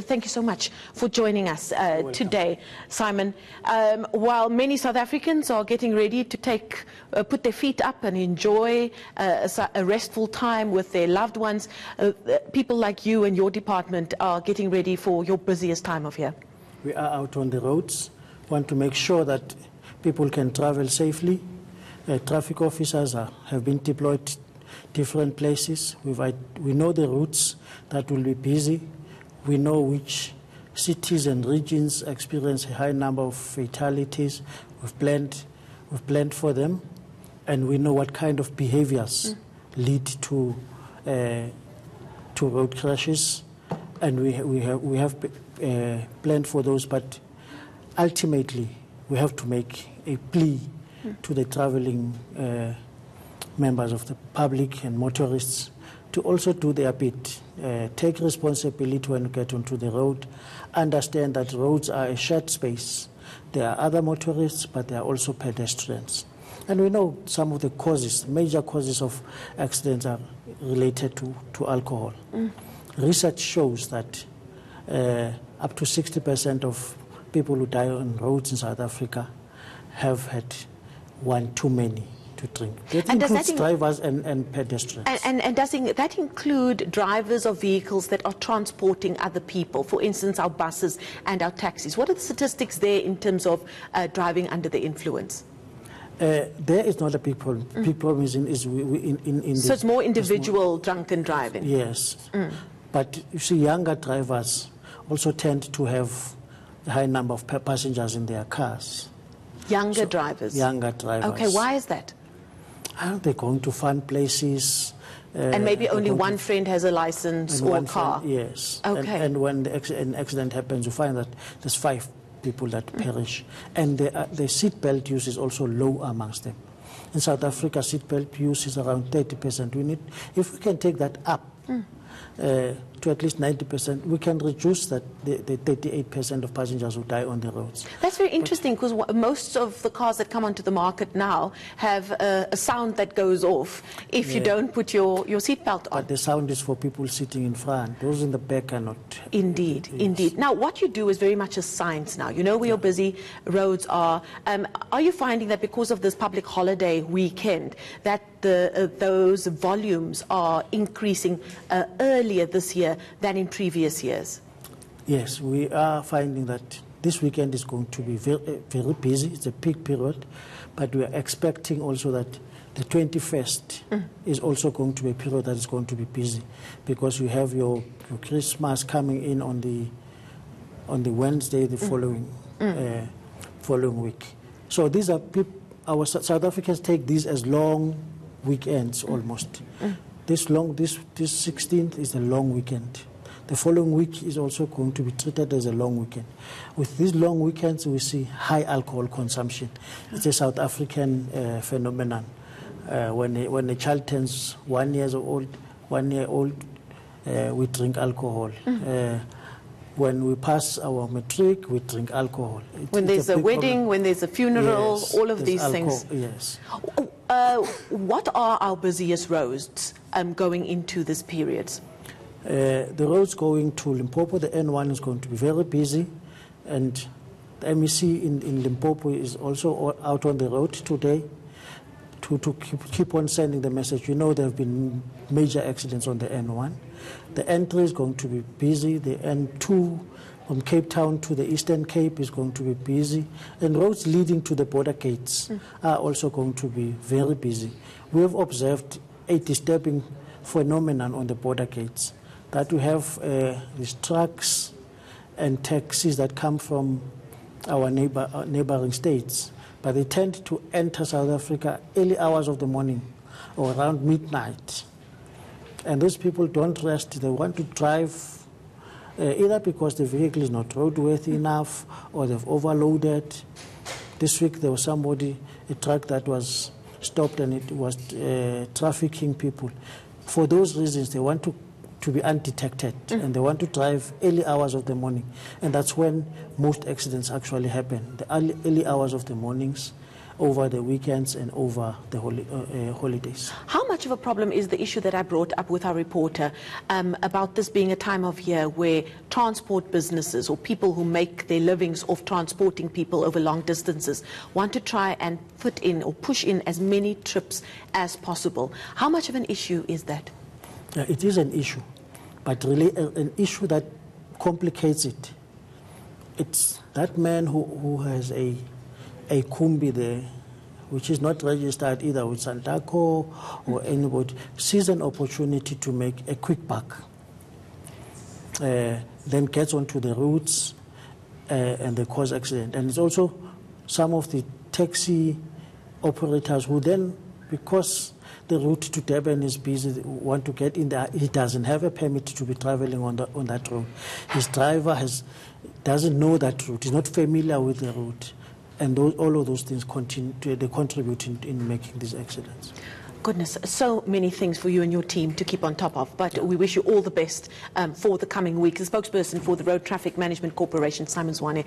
Thank you so much for joining us today, Simon. While many South Africans are getting ready to put their feet up and enjoy a restful time with their loved ones, people like you and your department are getting ready for your busiest time of year. We are out on the roads, want to make sure that people can travel safely. Traffic officers have been deployed different places. We know the routes that will be busy. We know which cities and regions experience a high number of fatalities. We've planned for them, and we know what kind of behaviors lead to road crashes, and we have planned for those. But ultimately, we have to make a plea to the traveling members of the public and motorists to also do their bit, take responsibility when you get onto the road, understand that roads are a shared space. There are other motorists, but there are also pedestrians. And we know some of the major causes of accidents are related to alcohol. Research shows that up to 60% of people who die on roads in South Africa have had one too many to drink. That includes drivers and pedestrians. And does that include drivers of vehicles that are transporting other people, for instance, our buses and our taxis? What are the statistics there in terms of driving under the influence? There is not a big problem. Big problem is in so it's more individual drunken driving? Yes. But you see, younger drivers also tend to have a high number of passengers in their cars. Younger drivers? Younger drivers. Okay, why is that? They're going to fun places. And maybe only one friend has a license or a car? Yes. Okay. And when an accident happens, you find that there's 5 people that perish. And the seatbelt use is also low amongst them. In South Africa, seatbelt use is around 30%. If we can take that up to at least 90%, we can reduce the 38% of passengers who die on the roads. That's very interesting, because most of the cars that come onto the market now have a sound that goes off if you don't put your seatbelt on. But the sound is for people sitting in front. Those in the back are not. Indeed, indeed. Now, what you do is very much a science now. You know where your busy roads are. Are you finding that because of this public holiday weekend that those volumes are increasing earlier this year than in previous years? Yes, we are finding that this weekend is going to be very, very busy. It's a peak period, but we are expecting also that the 21st is also going to be a period that is going to be busy, because you have your Christmas coming in on the Wednesday, the following week. So these are our South Africans take these as long weekends almost. This 16th is a long weekend. The following week is also going to be treated as a long weekend. With these long weekends, we see high alcohol consumption. It's a South African phenomenon. When a child turns 1 year old, we drink alcohol. When we pass our matric, we drink alcohol. When there's a wedding, when there's a funeral, all of these things. Yes. What are our busiest roads going into this period? The roads going to Limpopo, the N1 is going to be very busy, and the MEC in Limpopo is also out on the road today to keep on sending the message. You know, there have been major accidents on the N1. The N3 is going to be busy. The N2 from Cape Town to the Eastern Cape is going to be busy. And roads leading to the border gates are also going to be very busy. We have observed a disturbing phenomenon on the border gates, that we have these trucks and taxis that come from our neighboring states, but they tend to enter South Africa early hours of the morning or around midnight. And those people don't rest. They want to drive either because the vehicle is not roadworthy enough or they've overloaded. This week there was a truck that was stopped, and it was trafficking people. For those reasons, they want to be undetected, and they want to drive early hours of the morning. And that's when most accidents actually happen, the early hours of the mornings, over the weekends and over the holidays. How much of a problem is the issue that I brought up with our reporter about this being a time of year where transport businesses or people who make their livings off transporting people over long distances want to try and put in or push in as many trips as possible? How much of an issue is that? It is an issue, but really an issue that complicates it. It's that man who has a kumbi there, which is not registered either with Santaco or anybody, sees an opportunity to make a quick buck, then gets onto the routes and they cause accident. And it's also some of the taxi operators who then, because the route to Durban is busy, want to get in there. He doesn't have a permit to be traveling on that route. His driver doesn't know that route. He's not familiar with the route. And all of those things they contribute in making these accidents. Goodness, so many things for you and your team to keep on top of, but we wish you all the best for the coming week. The spokesperson for the Road Traffic Management Corporation, Simon Zwane.